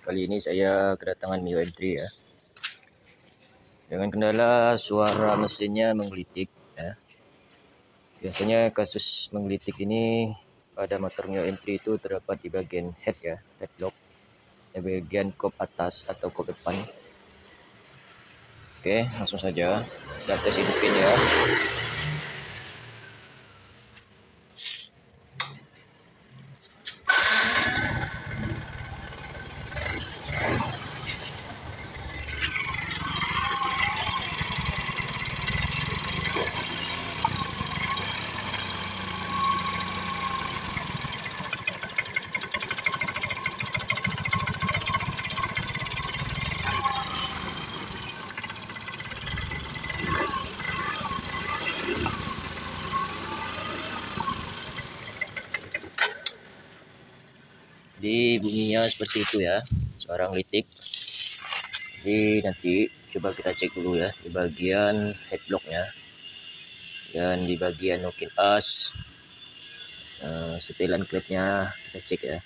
Kali ini saya kedatangan Mio M3 ya. Dengan kendala suara mesinnya menggelitik ya. Biasanya kasus menggelitik ini pada motor Mio M3 itu terdapat di bagian head ya, headlock, di bagian kop atas atau kop depan. Oke, langsung saja kita tes hidupin ya. Di bunyinya seperti itu ya, suara ngelitik. Jadi nanti coba kita cek dulu ya di bagian headlocknya dan di bagian nokin as, setelan klepnya kita cek ya.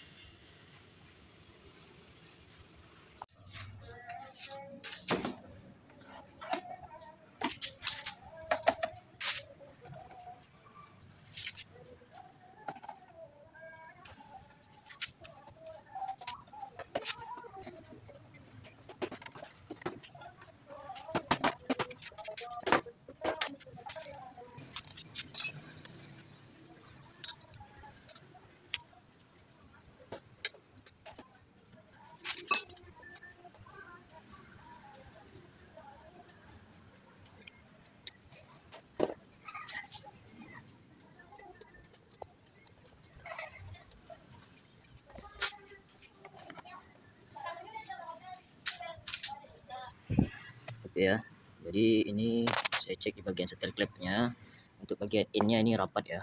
Oke ya, jadi ini saya cek di bagian setel klepnya. Untuk bagian innya ini rapat ya,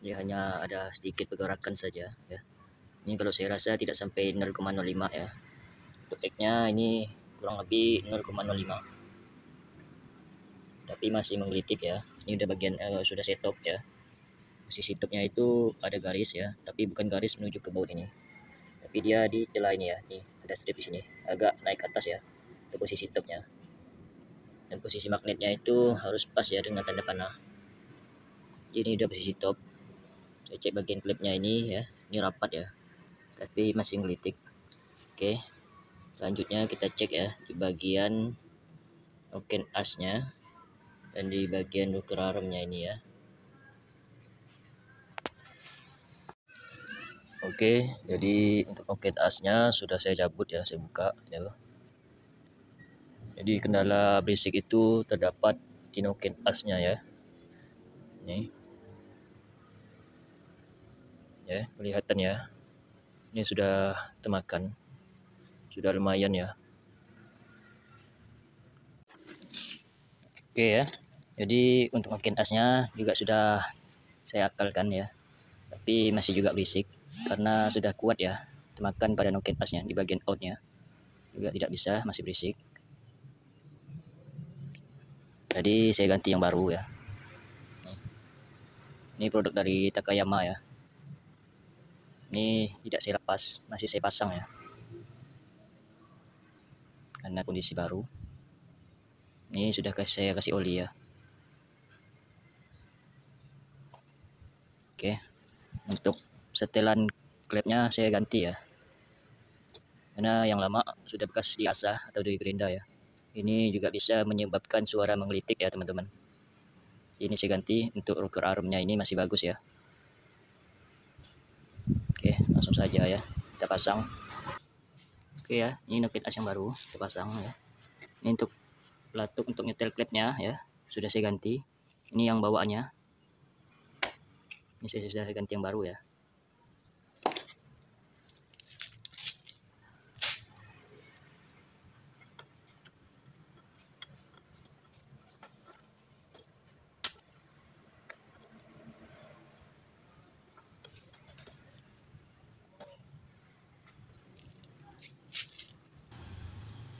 dia hanya ada sedikit pergerakan saja ya. Ini kalau saya rasa tidak sampai 0,05 ya. Untuk X-nya ini kurang lebih 0,05, tapi masih menggelitik ya. Ini udah bagian sudah setop ya. Posisi topnya itu ada garis ya, tapi bukan garis menuju ke baut ini, tapi dia di celah ini ya. Nih ada strip di sini, agak naik ke atas ya. Itu posisi topnya. Dan posisi magnetnya itu harus pas ya dengan tanda panah. Jadi ini udah posisi top. Saya cek bagian klepnya ini ya, ini rapat ya, tapi masih ngelitik. Oke, selanjutnya kita cek ya di bagian noken asnya dan di bagian rocker armnya ini ya. Oke, jadi untuk noken asnya sudah saya cabut ya, saya buka ya. Jadi kendala berisik itu terdapat di noken asnya ya. Ini ya, kelihatan ya. Ini sudah termakan, sudah lumayan ya. Oke ya, jadi untuk noken asnya juga sudah saya akalkan ya, tapi masih juga berisik karena sudah kuat ya termakan pada noken asnya. Di bagian outnya juga tidak bisa, masih berisik. Jadi saya ganti yang baru ya. Ini produk dari Takayama ya. Ini tidak saya lepas, masih saya pasang ya, karena kondisi baru. Ini sudah saya kasih oli ya. Oke, untuk setelan klepnya saya ganti ya, karena yang lama sudah bekas diasah atau digerinda ya. Ini juga bisa menyebabkan suara menggelitik ya teman-teman. Ini saya ganti. Untuk rocker armnya ini masih bagus ya. Oke, langsung saja ya kita pasang. Oke ya, ini noken as yang baru kita pasang ya. Ini untuk pelatuk untuk nyetel klepnya ya, sudah saya ganti. Ini yang bawaannya, ini saya sudah ganti yang baru ya.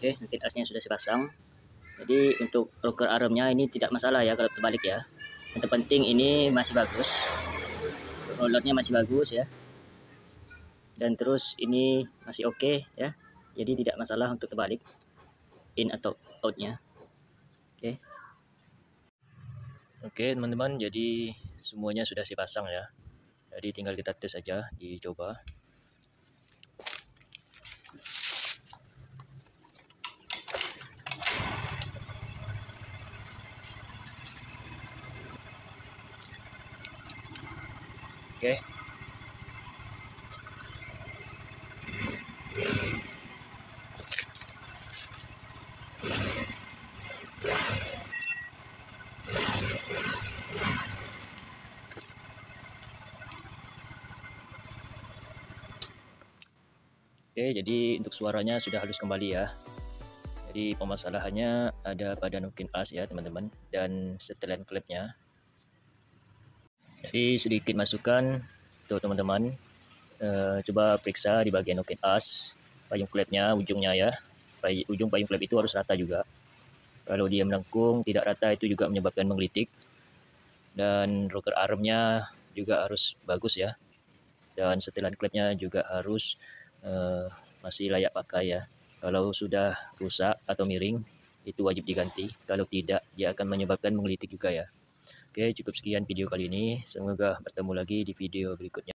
Oke, noken asnya sudah saya pasang. Jadi untuk rocker armnya ini tidak masalah ya kalau terbalik ya. Yang terpenting ini masih bagus, rollernya masih bagus ya, dan terus ini masih oke ya, jadi tidak masalah untuk terbalik in atau outnya. Oke. Oke teman-teman, jadi semuanya sudah saya pasang ya, jadi tinggal kita tes saja, dicoba. Oke. Oke, jadi untuk suaranya sudah halus kembali ya. Jadi permasalahannya ada pada nukin as ya teman-teman, dan setelan klepnya. Jadi sedikit masukan untuk teman-teman, coba periksa di bagian nukin as, payung klepnya, ujungnya ya. Ujung payung klep itu harus rata juga. Kalau dia melengkung, tidak rata, itu juga menyebabkan menggelitik. Dan rocker armnya juga harus bagus ya. Dan setelan klepnya juga harus masih layak pakai ya. Kalau sudah rusak atau miring, itu wajib diganti. Kalau tidak, dia akan menyebabkan menggelitik juga ya. Oke, cukup sekian video kali ini. Semoga bertemu lagi di video berikutnya.